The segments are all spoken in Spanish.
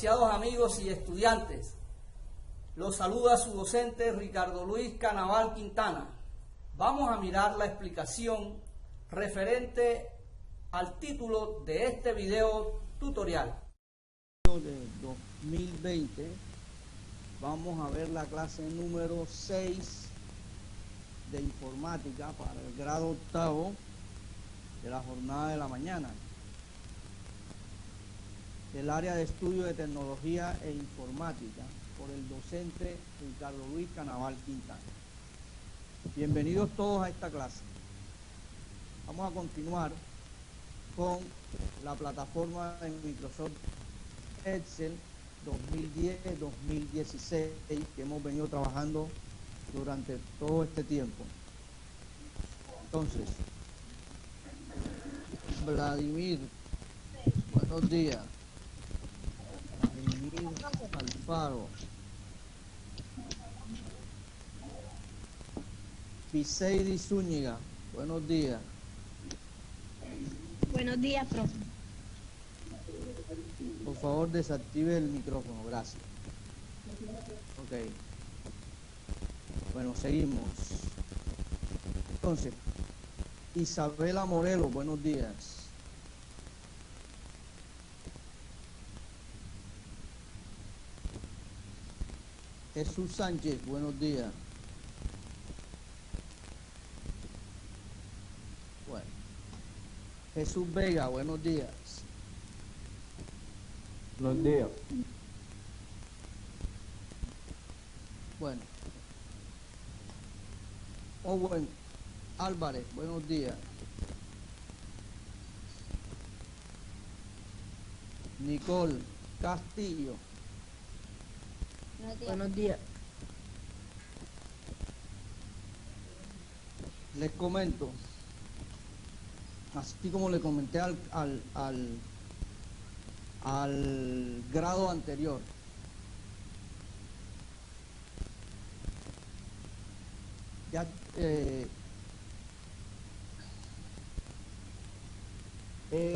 Apreciados amigos y estudiantes, los saluda su docente Ricardo Luis Canaval Quintana. Vamos a mirar la explicación referente al título de este video tutorial. De 2020 vamos a ver la clase número 6 de informática para el grado octavo de la jornada de la mañana, del área de estudio de tecnología e informática, por el docente Ricardo Luis Canaval Quintana. Bienvenidos todos a esta clase. Vamos a continuar con la plataforma de Microsoft Excel 2010-2016 que hemos venido trabajando durante todo este tiempo. Entonces, Vladimir, buenos días. Vladimir Alfaro. Piseidi Zúñiga, buenos días. Buenos días, profe. Por favor, desactive el micrófono, gracias. Ok. Bueno, seguimos. Entonces, Isabela Morelos, buenos días. Jesús Sánchez, buenos días. Bueno. Jesús Vega, buenos días. Buenos días. Bueno. Owen Álvarez, buenos días. Nicole Castillo. Buenos días. Les comento, así como le comenté al grado anterior, ya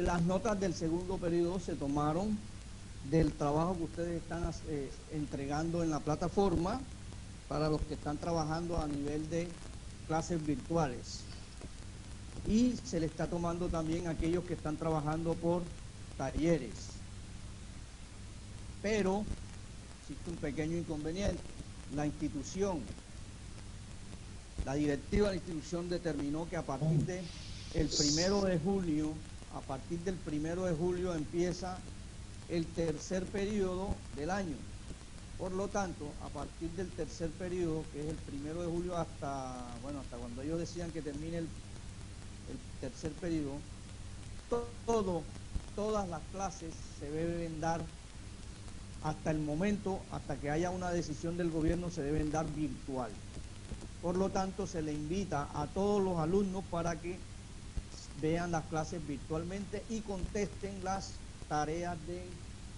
las notas del segundo periodo se tomaron del trabajo que ustedes están entregando en la plataforma para los que están trabajando a nivel de clases virtuales, y se le está tomando también a aquellos que están trabajando por talleres. Pero existe un pequeño inconveniente. La directiva de la institución determinó que a partir del 1 de julio, empieza el tercer periodo del año. Por lo tanto, a partir del tercer periodo, que es el 1 de julio hasta cuando ellos decían que termine el tercer periodo, todas las clases se deben dar hasta el momento, hasta que haya una decisión del gobierno, se deben dar virtual. Por lo tanto, se le invita a todos los alumnos para que vean las clases virtualmente y contesten las tareas de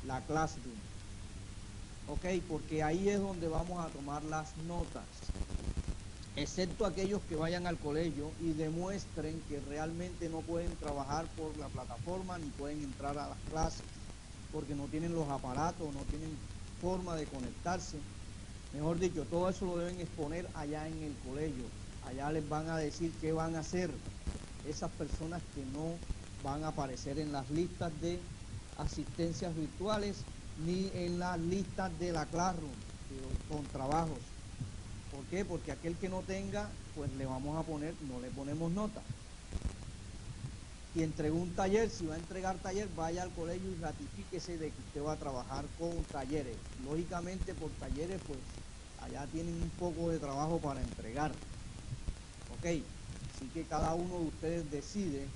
la Classroom. Ok, porque ahí es donde vamos a tomar las notas, excepto aquellos que vayan al colegio y demuestren que realmente no pueden trabajar por la plataforma ni pueden entrar a las clases porque no tienen los aparatos, no tienen forma de conectarse. Mejor dicho, todo eso lo deben exponer allá en el colegio. Allá les van a decir qué van a hacer esas personas que no van a aparecer en las listas de asistencias virtuales ni en las listas de la Classroom con trabajos. ¿Por qué? Porque aquel que no tenga, pues le vamos a poner, no le ponemos nota. Y entregó un taller, si va a entregar taller, vaya al colegio y ratifíquese de que usted va a trabajar con talleres. Lógicamente por talleres, pues allá tienen un poco de trabajo para entregar. Ok, así que cada uno de ustedes decide.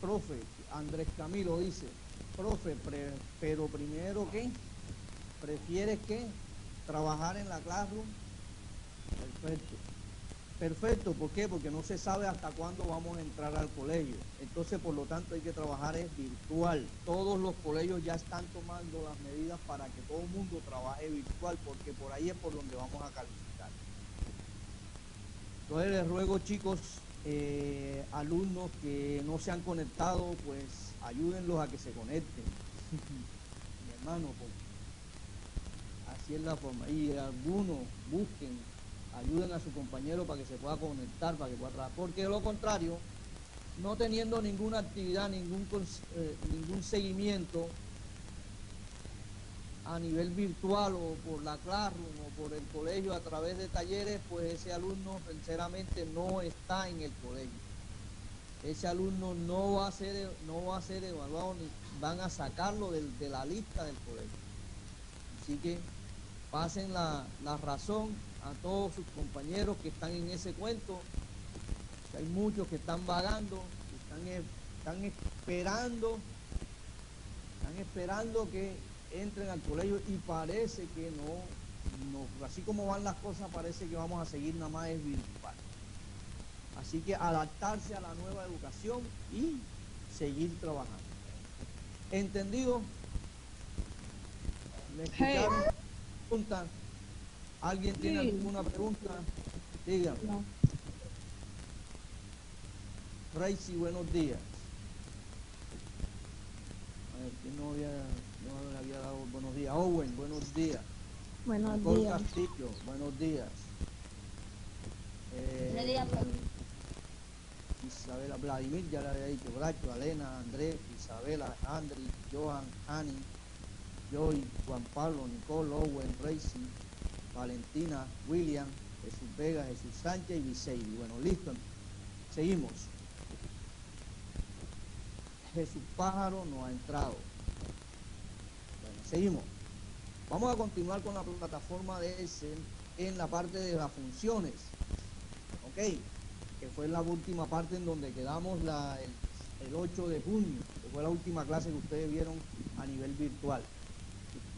Profe, Andrés Camilo dice, profe, pero primero ¿qué? ¿Prefieres qué? ¿Trabajar en la Classroom? Perfecto. Perfecto, ¿por qué? Porque no se sabe hasta cuándo vamos a entrar al colegio. Entonces, por lo tanto, hay que trabajar es virtual. Todos los colegios ya están tomando las medidas para que todo el mundo trabaje virtual, porque por ahí es por donde vamos a calificar. Entonces, les ruego, chicos, alumnos que no se han conectado, pues ayúdenlos a que se conecten. Mi hermano, pues, así es la forma. Y algunos busquen, ayuden a su compañero para que se pueda conectar, para que pueda trabajar. Porque de lo contrario, no teniendo ninguna actividad, ningún seguimiento a nivel virtual o por la Classroom o por el colegio a través de talleres, pues ese alumno sinceramente no está en el colegio. Ese alumno no va a ser evaluado, ni van a sacarlo de la lista del colegio. Así que pasen la razón a todos sus compañeros que están en ese cuento. Hay muchos que están vagando, que están esperando que entren al colegio, y parece que no, así como van las cosas, parece que vamos a seguir nada más es virtual. Así que adaptarse a la nueva educación y seguir trabajando. ¿Entendido? ¿Me escucharon? ¿Pregunta? ¿Alguien tiene alguna pregunta? Dígame. No. Raisi, buenos días. A ver, ¿quién no le había dado buenos días? Owen, buenos días. Buenos Nicole días. Castillo, buenos días. Buenos días, Isabela, Vladimir, ya le había dicho, Bracho, Alena, Andrés, Isabela, Andri, Johan, Ani, Joy, Juan Pablo, Nicole, Owen, Raisi, Valentina, William, Jesús Vega, Jesús Sánchez y Viseiri. Bueno, listo. Seguimos. Jesús Pájaro no ha entrado. Bueno, seguimos. Vamos a continuar con la plataforma de Excel en la parte de las funciones. Ok, que fue la última parte en donde quedamos el 8 de junio, que fue la última clase que ustedes vieron a nivel virtual.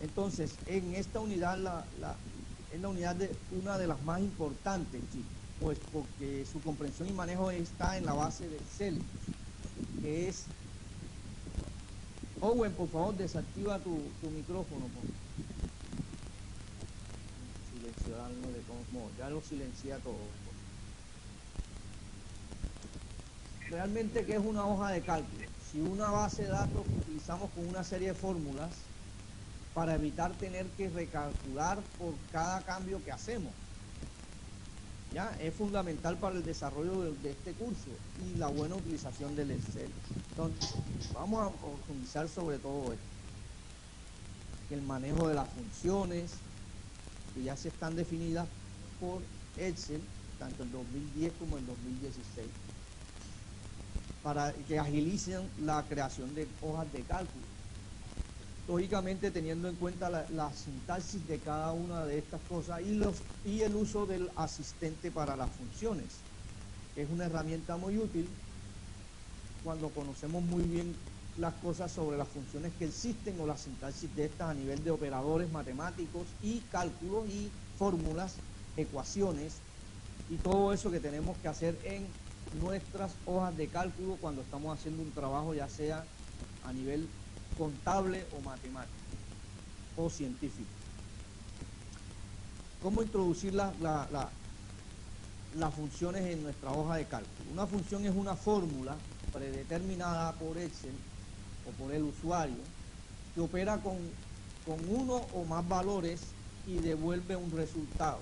Entonces, en esta unidad, es la unidad de una de las más importantes, chicos, pues porque su comprensión y manejo está en la base de Excel, que es... Owen, por favor, desactiva tu micrófono. Silenciarlo de todos modos, ya lo silencia todo. Realmente, ¿qué es una hoja de cálculo? Si una base de datos que utilizamos con una serie de fórmulas para evitar tener que recalcular por cada cambio que hacemos. ¿Ya? Es fundamental para el desarrollo de este curso y la buena utilización del Excel. Entonces, vamos a profundizar sobre todo esto. El manejo de las funciones, que ya se están definidas por Excel, tanto en 2010 como en 2016, para que agilicen la creación de hojas de cálculo. Lógicamente teniendo en cuenta la sintaxis de cada una de estas cosas y el uso del asistente para las funciones. Es una herramienta muy útil cuando conocemos muy bien las cosas sobre las funciones que existen o la sintaxis de estas a nivel de operadores matemáticos y cálculos y fórmulas, ecuaciones y todo eso que tenemos que hacer en nuestras hojas de cálculo cuando estamos haciendo un trabajo, ya sea a nivel contable o matemático o científico. ¿Cómo introducir las funciones en nuestra hoja de cálculo? Una función es una fórmula predeterminada por Excel o por el usuario que opera con uno o más valores y devuelve un resultado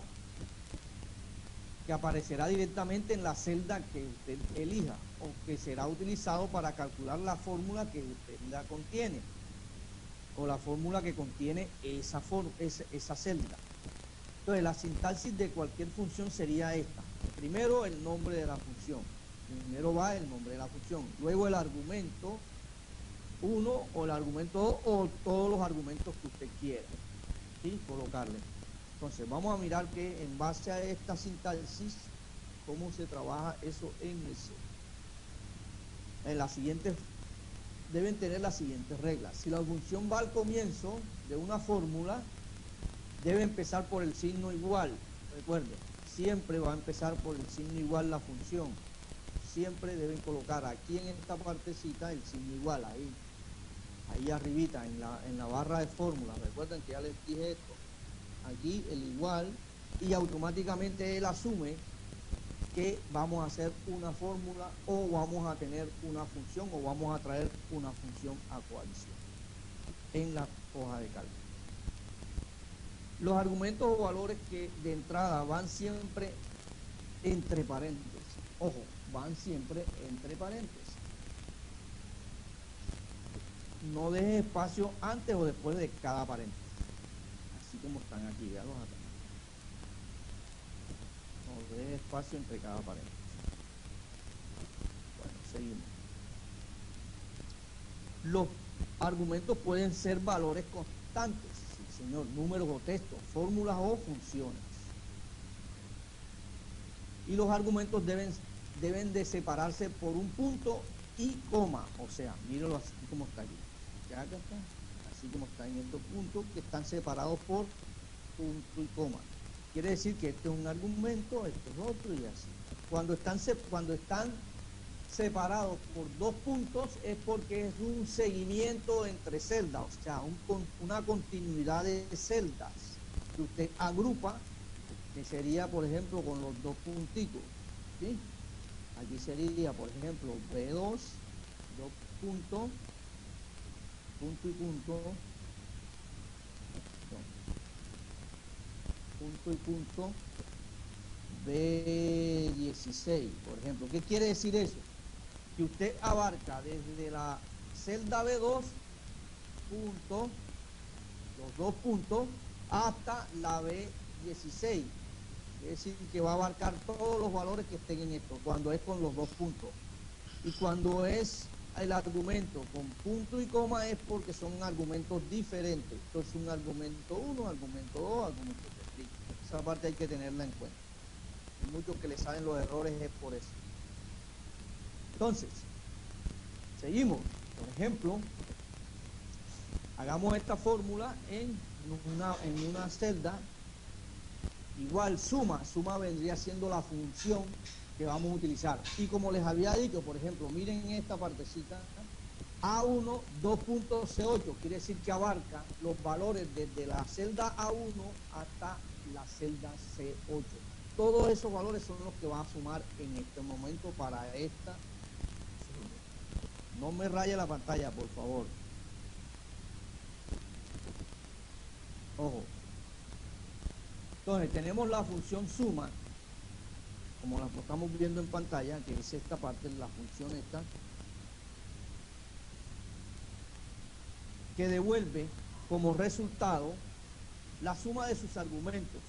que aparecerá directamente en la celda que usted elija o que será utilizado para calcular la fórmula que usted la contiene o la fórmula que contiene esa celda. Entonces, la sintaxis de cualquier función sería esta. Primero, el nombre de la función. Primero va el nombre de la función. Luego, el argumento 1 o el argumento 2 o todos los argumentos que usted quiera, ¿sí? Colocarle. Entonces, vamos a mirar que en base a esta sintaxis, cómo se trabaja eso en Excel. En la siguiente, deben tener las siguientes reglas. Si la función va al comienzo de una fórmula, debe empezar por el signo igual. Recuerden, siempre va a empezar por el signo igual la función. Siempre deben colocar aquí en esta partecita el signo igual, ahí arribita, en la barra de fórmula. Recuerden que ya les dije esto. Aquí el igual, y automáticamente él asume que vamos a hacer una fórmula o vamos a tener una función o vamos a traer una función a coalición en la hoja de cálculo. Los argumentos o valores que de entrada van siempre entre paréntesis. Ojo, van siempre entre paréntesis. No dejes espacio antes o después de cada paréntesis. Así como están aquí, véanlos acá. No dejes espacio entre cada paréntesis. Bueno, seguimos. Los argumentos pueden ser valores constantes, sí, señor, números o textos, fórmulas o funciones. Y los argumentos deben de separarse por un punto y coma, o sea, mírenlo así como está aquí. Ya acá está, así como está en estos puntos que están separados por punto y coma. Quiere decir que este es un argumento, este es otro y así. Cuando están separados por dos puntos es porque es un seguimiento entre celdas, o sea, una continuidad de celdas que usted agrupa, que sería, por ejemplo, con los dos punticos, ¿sí? Aquí sería, por ejemplo, B2, dos puntos, punto y punto, punto y punto, B16, por ejemplo. ¿Qué quiere decir eso? Que usted abarca desde la celda B2, punto, los dos puntos, hasta la B16. Es decir, que va a abarcar todos los valores que estén en esto, cuando es con los dos puntos. Y cuando es el argumento con punto y coma es porque son argumentos diferentes. Entonces, un argumento 1, argumento 2, argumento 3. Esa parte hay que tenerla en cuenta. Hay muchos que le salen los errores es por eso. Entonces, seguimos. Por ejemplo, hagamos esta fórmula en una celda. Igual suma vendría siendo la función que vamos a utilizar. Y como les había dicho, por ejemplo, miren en esta partecita, A1 2.C8, quiere decir que abarca los valores desde la celda A1 hasta la celda C8. Todos esos valores son los que van a sumar en este momento para esta. No me raye la pantalla, por favor. Ojo. Entonces, tenemos la función suma, como la estamos viendo en pantalla, que es esta parte, la función esta, que devuelve como resultado la suma de sus argumentos.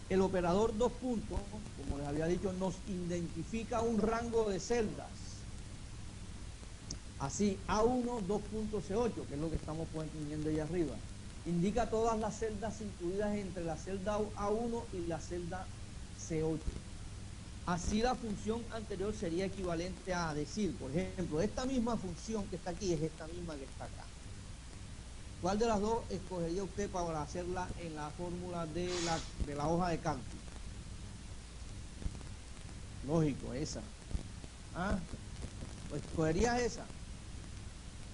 El operador 2 puntos, como les había dicho, nos identifica un rango de celdas. Así, A1 2.C8, que es lo que estamos poniendo ahí arriba, indica todas las celdas incluidas entre la celda A1 y la celda C8. Así la función anterior sería equivalente a decir, por ejemplo, esta misma función que está aquí es esta misma que está acá. ¿Cuál de las dos escogería usted para hacerla en la fórmula de la hoja de cálculo? Lógico, esa. ¿Ah? Pues escogerías esa.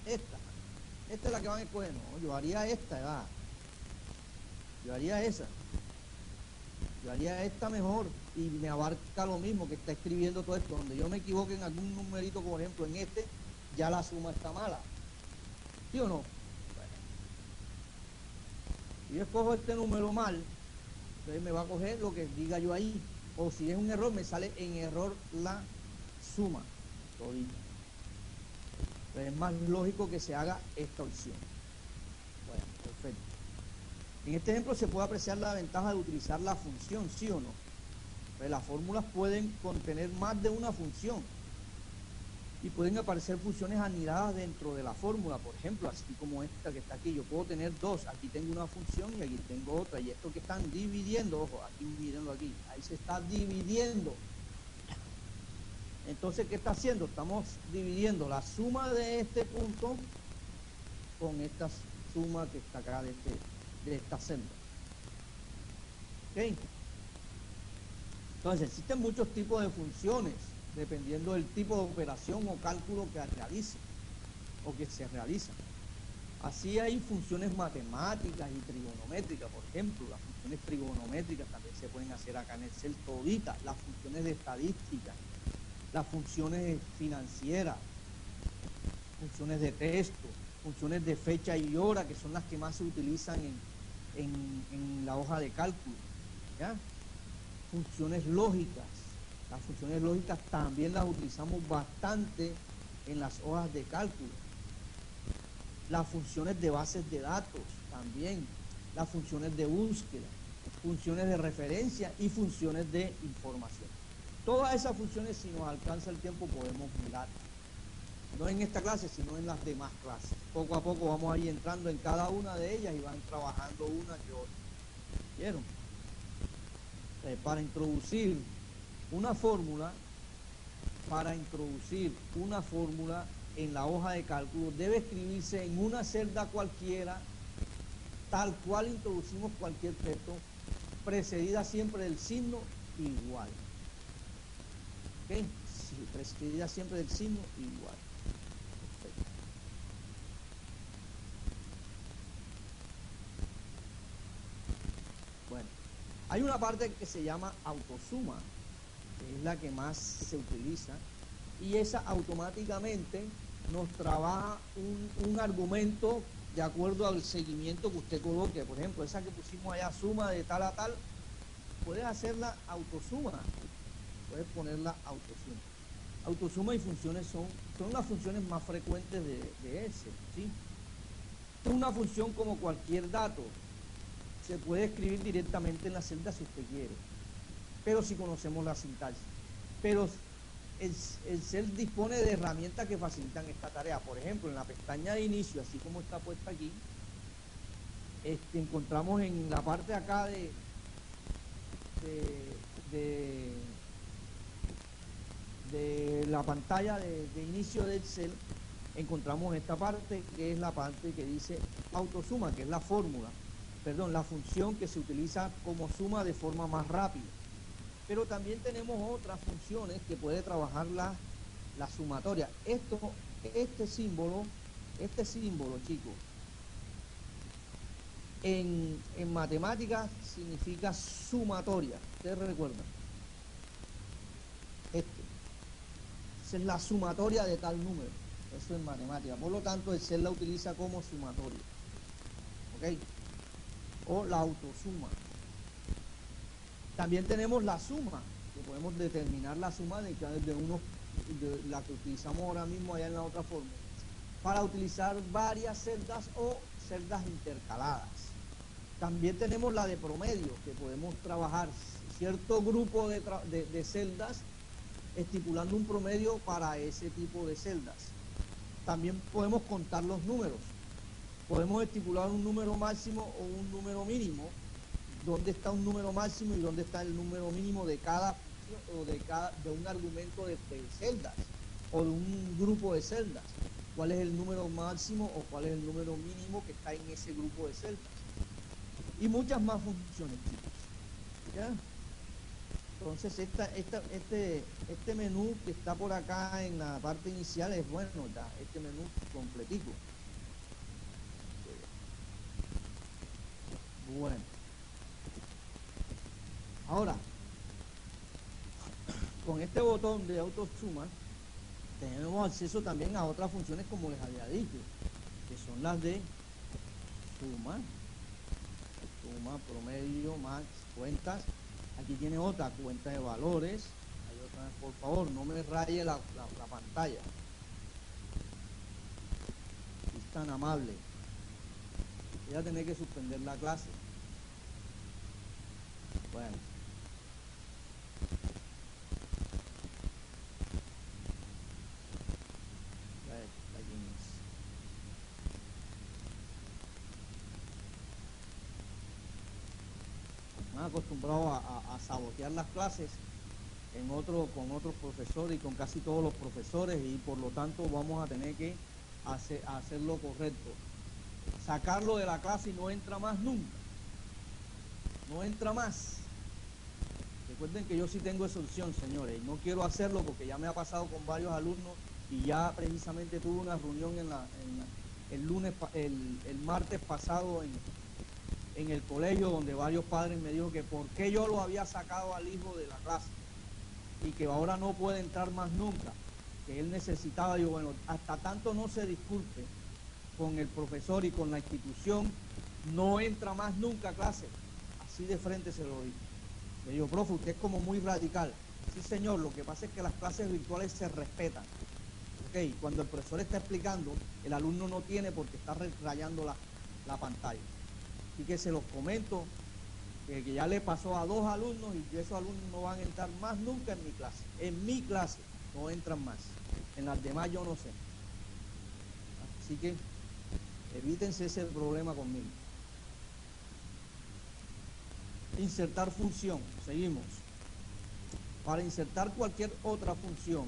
Esta es la que van a escoger. No, yo haría esta, ¿verdad? Yo haría esa. Yo haría esta mejor y me abarca lo mismo que está escribiendo todo esto. Donde yo me equivoque en algún numerito, por ejemplo, en este, ya la suma está mala. ¿Sí o no? Bueno. Si yo escojo este número mal, entonces me va a coger lo que diga yo ahí. O si es un error, me sale en error la suma. Todito. Entonces es más lógico que se haga esta opción. Bueno, perfecto. En este ejemplo se puede apreciar la ventaja de utilizar la función, ¿sí o no? Pues las fórmulas pueden contener más de una función y pueden aparecer funciones anidadas dentro de la fórmula, por ejemplo, así como esta que está aquí. Yo puedo tener dos, aquí tengo una función y aquí tengo otra, y esto que están dividiendo, ojo, aquí mírenlo aquí, ahí se está dividiendo. Entonces, ¿qué está haciendo? Estamos dividiendo la suma de este punto con esta suma que está acá de esta celda. ¿Ok? Entonces, existen muchos tipos de funciones, dependiendo del tipo de operación o cálculo que realice o que se realiza. Así hay funciones matemáticas y trigonométricas, por ejemplo, las funciones trigonométricas también se pueden hacer acá en Excel toditas, las funciones de estadística, las funciones financieras, funciones de texto, funciones de fecha y hora, que son las que más se utilizan en la hoja de cálculo, ¿ya? Funciones lógicas, las funciones lógicas también las utilizamos bastante en las hojas de cálculo. Las funciones de bases de datos también, las funciones de búsqueda, funciones de referencia y funciones de información. Todas esas funciones, si nos alcanza el tiempo, podemos mirar. No en esta clase, sino en las demás clases. Poco a poco vamos a ir entrando en cada una de ellas y van trabajando una que otra. ¿Vieron? Para introducir una fórmula, en la hoja de cálculo debe escribirse en una celda cualquiera, tal cual introducimos cualquier texto, precedida siempre del signo igual. ¿Ok? Sí, precedida siempre del signo igual. Perfecto. Bueno, hay una parte que se llama autosuma, que es la que más se utiliza, y esa automáticamente nos trabaja un argumento de acuerdo al seguimiento que usted coloque. Por ejemplo, esa que pusimos allá, suma de tal a tal, puedes hacerla autosuma, puedes ponerla autosuma. Autosuma y funciones son las funciones más frecuentes de ese, ¿sí? Una función, como cualquier dato, se puede escribir directamente en la celda si usted quiere, pero si conocemos la sintaxis. Pero el Excel dispone de herramientas que facilitan esta tarea. Por ejemplo, en la pestaña de inicio, así como está puesta aquí, encontramos en la parte de acá de la pantalla de inicio de Excel, encontramos esta parte, que es la parte que dice autosuma, que es la fórmula, perdón, la función que se utiliza como suma de forma más rápida. Pero también tenemos otras funciones que puede trabajar la sumatoria. Este símbolo, chicos, en matemáticas significa sumatoria. ¿Ustedes recuerdan? Esa es la sumatoria de tal número. Eso es matemática. Por lo tanto, Excel la utiliza como sumatoria. ¿Ok? O la autosuma. También tenemos la suma, que podemos determinar la suma de la que utilizamos ahora mismo allá en la otra forma, para utilizar varias celdas o celdas intercaladas. También tenemos la de promedio, que podemos trabajar cierto grupo de celdas, estipulando un promedio para ese tipo de celdas. También podemos contar los números. Podemos estipular un número máximo o un número mínimo, dónde está un número máximo y dónde está el número mínimo de cada o de un argumento de celdas o de un grupo de celdas. ¿Cuál es el número máximo o cuál es el número mínimo que está en ese grupo de celdas? Y muchas más funciones, chicos. ¿Ya? Entonces este menú que está por acá en la parte inicial es bueno, ya, este menú completico. Bueno. Ahora, con este botón de autosuma, tenemos acceso también a otras funciones, como les había dicho, que son las de suma, promedio, max, cuentas. Aquí tiene otra, cuenta de valores. Hay otra, por favor, no me raye la pantalla. Es tan amable. Voy a tener que suspender la clase. Bueno. Acostumbrado a sabotear las clases con otros profesores y con casi todos los profesores, y por lo tanto vamos a tener que hacer lo correcto, sacarlo de la clase y no entra más nunca, no entra más. Recuerden que yo sí tengo esa opción, señores, y no quiero hacerlo porque ya me ha pasado con varios alumnos, y ya precisamente tuve una reunión el martes pasado en el colegio, donde varios padres me dijo que por qué yo lo había sacado al hijo de la clase y que ahora no puede entrar más nunca, que él necesitaba. Digo, bueno, hasta tanto no se disculpe con el profesor y con la institución, no entra más nunca a clase. Así de frente se lo dije. Le digo, profe, usted es como muy radical. Sí, señor, lo que pasa es que las clases virtuales se respetan. Ok, cuando el profesor está explicando, el alumno no tiene porque está rayando la pantalla. Así que se los comento, que ya le pasó a 2 alumnos y esos alumnos no van a entrar más nunca en mi clase. En mi clase no entran más. En las demás yo no sé. Así que evítense ese problema conmigo. Insertar función. Seguimos. Para insertar cualquier otra función,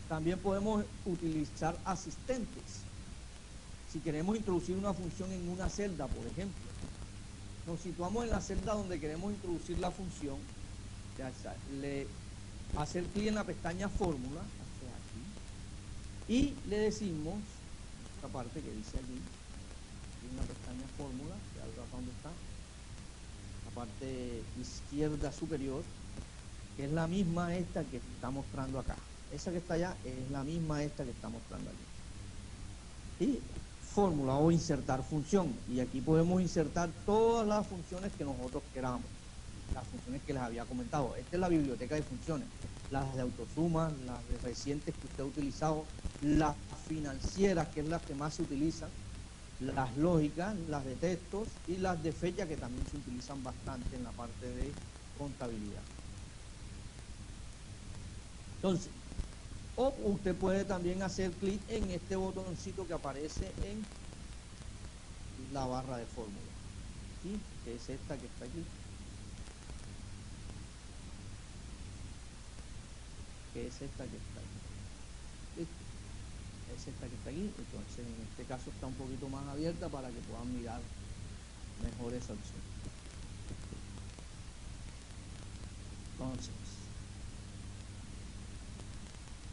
también podemos utilizar asistentes. Si queremos introducir una función en una celda, por ejemplo, nos situamos en la celda donde queremos introducir la función, hacer clic en la pestaña fórmula, y le decimos, esta parte que dice aquí, en la pestaña fórmula, ¿dónde está? La parte izquierda superior, que es la misma esta que está mostrando acá. Esa que está allá es la misma esta que está mostrando aquí. Y fórmula o insertar función. Y aquí podemos insertar todas las funciones que nosotros queramos. Las funciones que les había comentado. Esta es la biblioteca de funciones. Las de autosuma, las de recientes que usted ha utilizado, las financieras, que es las que más se utilizan, las lógicas, las de textos y las de fecha, que también se utilizan bastante en la parte de contabilidad. Entonces, o usted puede también hacer clic en este botoncito que aparece en la barra de fórmula, ¿sí? Que es esta que está aquí. Que es esta que está aquí. ¿Listo? Es esta que está aquí. Entonces, en este caso está un poquito más abierta para que puedan mirar mejor esa opción. Entonces,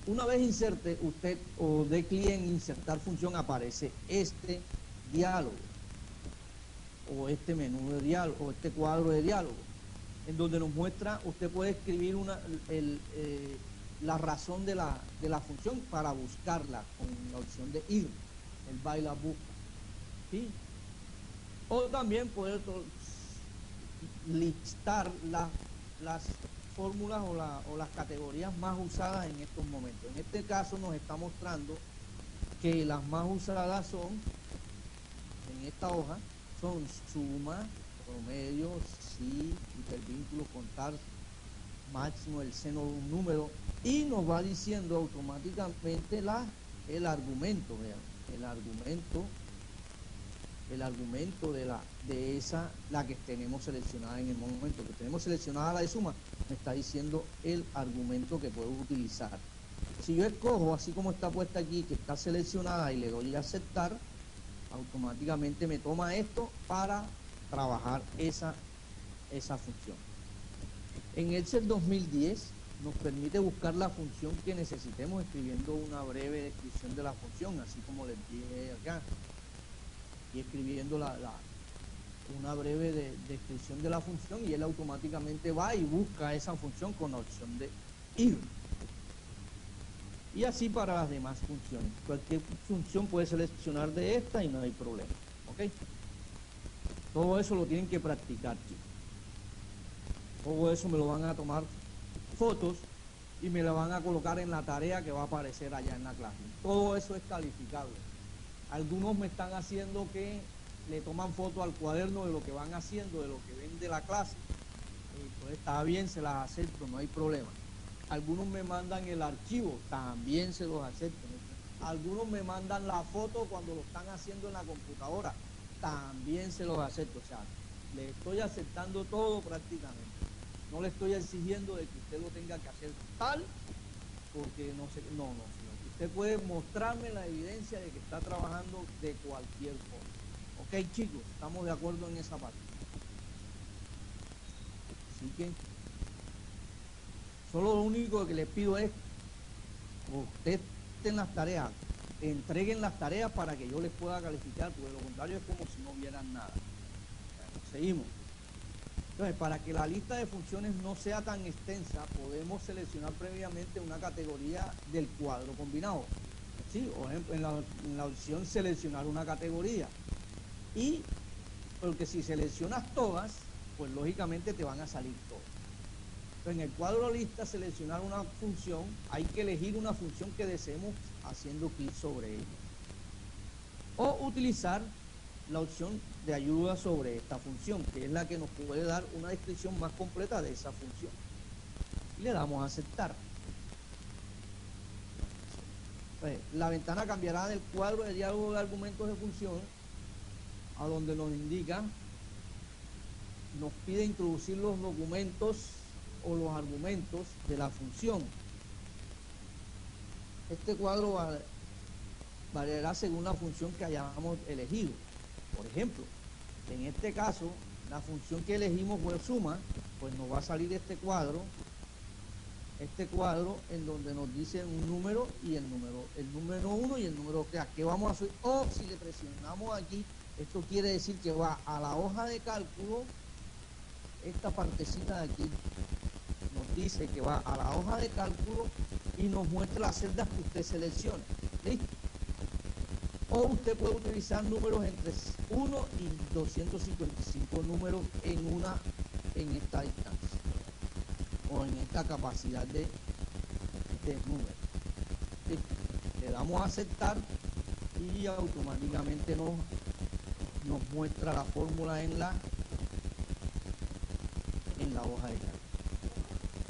una vez inserte usted o dé clic en insertar función, aparece este diálogo o este menú de diálogo o este cuadro de diálogo, en donde nos muestra, usted puede escribir la razón de la función para buscarla con la opción de ir, el va y la busca, ¿sí? O también puede listar las fórmulas o las categorías más usadas en estos momentos. En este caso nos está mostrando que las más usadas son, en esta hoja, son suma, promedio, sí, hipervínculo, contar, máximo, el seno de un número, y nos va diciendo automáticamente el argumento, vean, el argumento de esa, la que tenemos seleccionada en el momento. Que tenemos seleccionada la de suma, me está diciendo el argumento que puedo utilizar. Si yo escojo, así como está puesta aquí, que está seleccionada, y le doy a aceptar, automáticamente me toma esto para trabajar esa función. En Excel 2010 nos permite buscar la función que necesitemos escribiendo una breve descripción de la función, así como les dije acá, y escribiendo una breve descripción de la función, y él automáticamente va y busca esa función con la opción de ir. Y así para las demás funciones. Cualquier función puede seleccionar de esta y no hay problema. ¿Ok? Todo eso lo tienen que practicar, chicos. Todo eso me lo van a tomar fotos y me la van a colocar en la tarea que va a aparecer allá en la clase. Todo eso es calificable. Algunos me están haciendo que le toman foto al cuaderno de lo que van haciendo, de lo que ven de la clase. Pues está bien, se las acepto, no hay problema. Algunos me mandan el archivo, también se los acepto. Algunos me mandan la foto cuando lo están haciendo en la computadora, también se los acepto. O sea, le estoy aceptando todo prácticamente. No le estoy exigiendo de que usted lo tenga que hacer tal, porque no sé, no. Usted puede mostrarme la evidencia de que está trabajando de cualquier forma. Ok, chicos, estamos de acuerdo en esa parte. Así que solo lo único que les pido es que usted en las tareas, entreguen las tareas para que yo les pueda calificar, porque lo contrario es como si no vieran nada. Bueno, seguimos. Entonces, para que la lista de funciones no sea tan extensa, podemos seleccionar previamente una categoría del cuadro combinado. ¿Sí? Por ejemplo, en la opción seleccionar una categoría. Y porque si seleccionas todas, pues lógicamente te van a salir todas. Entonces, en el cuadro lista, seleccionar una función, hay que elegir una función que deseemos haciendo clic sobre ella. O utilizar la opción de ayuda sobre esta función, que es la que nos puede dar una descripción más completa de esa función. Y le damos a aceptar. Entonces, la ventana cambiará del cuadro de diálogo de argumentos de función a donde nos indica, nos pide introducir los documentos o los argumentos de la función. Este cuadro variará según la función que hayamos elegido. Por ejemplo, en este caso, la función que elegimos fue suma, pues nos va a salir este cuadro en donde nos dice un número y el número 1 y el número 2. ¿Qué vamos a hacer? O si le presionamos aquí, esto quiere decir que va a la hoja de cálculo, esta partecita de aquí nos dice que va a la hoja de cálculo y nos muestra las celdas que usted seleccione. ¿Listo? O usted puede utilizar números entre 1 y 255 números en esta distancia o en esta capacidad de números. ¿Listo? Le damos a aceptar y automáticamente nos muestra la fórmula en la hoja de cálculo.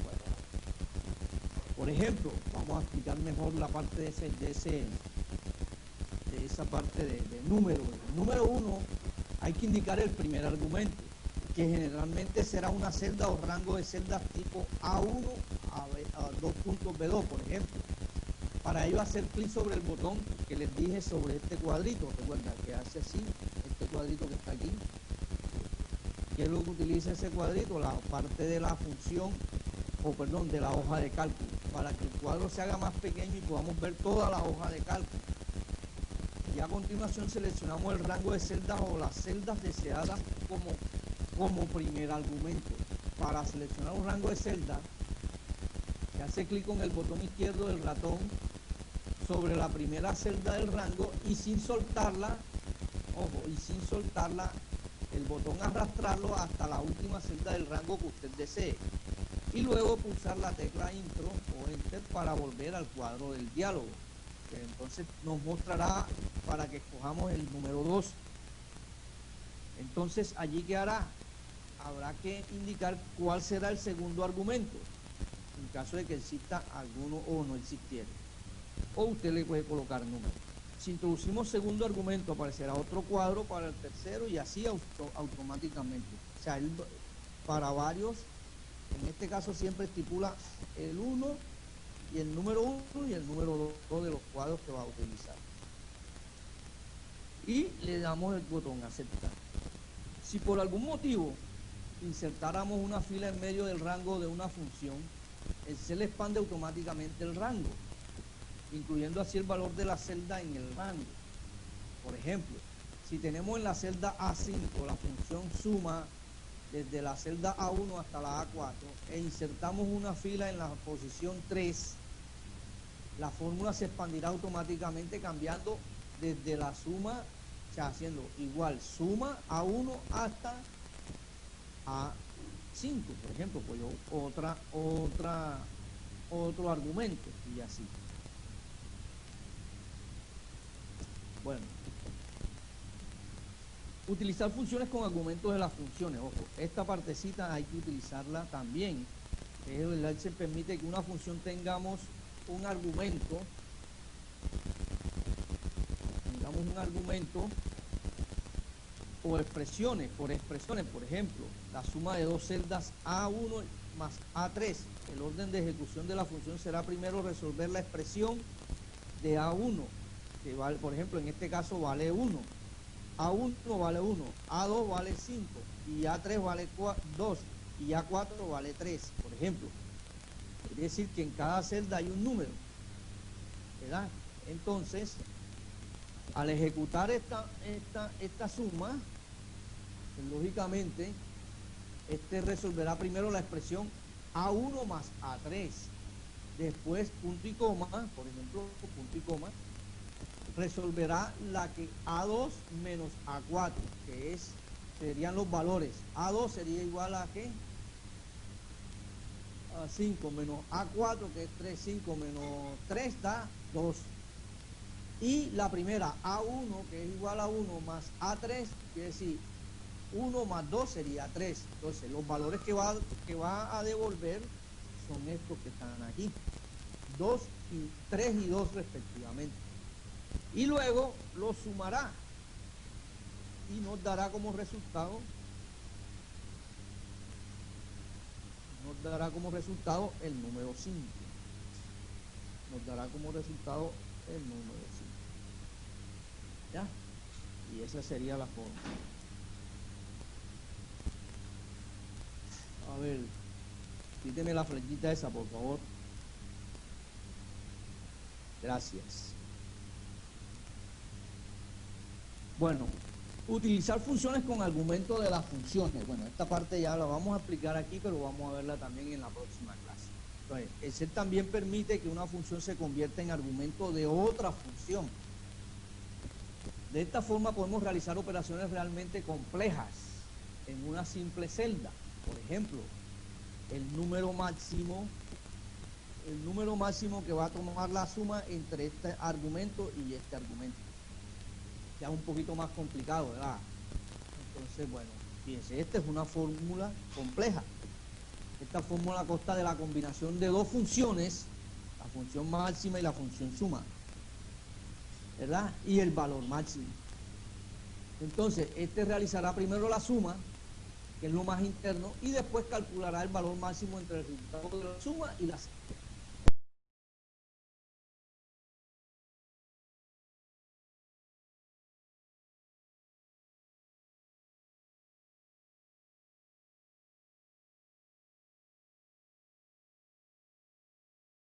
Bueno, por ejemplo, vamos a explicar mejor la parte de esa parte de número. El número 1 hay que indicar el primer argumento, que generalmente será una celda o rango de celdas tipo A1 a 2.B2, por ejemplo. Para ello hacer clic sobre el botón que les dije sobre este cuadrito. Recuerda que hace así, este cuadrito que está aquí. ¿Qué es lo que utiliza ese cuadrito? La parte de la función, de la hoja de cálculo, para que el cuadro se haga más pequeño y podamos ver toda la hoja de cálculo. Y a continuación seleccionamos el rango de celdas o las celdas deseadas como primer argumento. Para seleccionar un rango de celdas, se hace clic con el botón izquierdo del ratón sobre la primera celda del rango y sin soltarla, el botón arrastrarlo hasta la última celda del rango que usted desee. Y luego pulsar la tecla Intro o Enter para volver al cuadro del diálogo. Entonces nos mostrará para que escojamos el número 2. Entonces allí que habrá que indicar cuál será el segundo argumento, en caso de que exista alguno o no existiera. O usted le puede colocar número. Si introducimos segundo argumento, aparecerá otro cuadro para el tercero y así automáticamente. O sea, para varios, en este caso siempre estipula el 1 y el número 1 y el número 2 de los cuadros que va a utilizar. Y le damos el botón aceptar. Si por algún motivo insertáramos una fila en medio del rango de una función, el cel expande automáticamente el rango, incluyendo así el valor de la celda en el rango. Por ejemplo, si tenemos en la celda A5 la función suma desde la celda A1 hasta la A4 e insertamos una fila en la posición 3, la fórmula se expandirá automáticamente cambiando desde la suma, o sea, haciendo igual suma A1 hasta A5, por ejemplo, pues otro argumento y así. Bueno, utilizar funciones con argumentos de las funciones. Ojo, esta partecita hay que utilizarla también. El se permite que una función tengamos un argumento, o expresiones, por ejemplo, la suma de dos celdas A1 más A3. El orden de ejecución de la función será primero resolver la expresión de A1, que vale, por ejemplo, en este caso vale 1. A1 vale 1, A2 vale 5, y A3 vale 2, y A4 vale 3, por ejemplo. Quiere decir que en cada celda hay un número, ¿verdad? Entonces, Al ejecutar esta suma, pues, lógicamente, resolverá primero la expresión A1 más A3. Después, punto y coma, por ejemplo, punto y coma, resolverá la que A2 menos A4, que serían los valores. A2 sería igual a ¿qué? A 5 menos A4, que es 3, 5 menos 3 da 2. Y la primera, A1, que es igual a 1 más A3, quiere decir 1 más 2 sería 3. Entonces, los valores que va a devolver son estos que están aquí. 2 y 3 y 2 respectivamente. Y luego lo sumará y nos dará como resultado el número 5. Nos dará como resultado el número 5. ¿Ya? Y esa sería la forma. A ver, quíteme la flechita esa, por favor. Gracias. Bueno, utilizar funciones con argumento de las funciones. Bueno, esta parte ya la vamos a explicar aquí, pero vamos a verla también en la próxima clase. Entonces, el set también permite que una función se convierta en argumento de otra función. De esta forma podemos realizar operaciones realmente complejas en una simple celda. Por ejemplo, el número máximo que va a tomar la suma entre este argumento y este argumento. Ya es un poquito más complicado, ¿verdad? Entonces, bueno, fíjense, esta es una fórmula compleja. Esta fórmula consta de la combinación de dos funciones, la función máxima y la función suma, ¿verdad? Y el valor máximo. Entonces, realizará primero la suma, que es lo más interno, y después calculará el valor máximo entre el resultado de la suma y la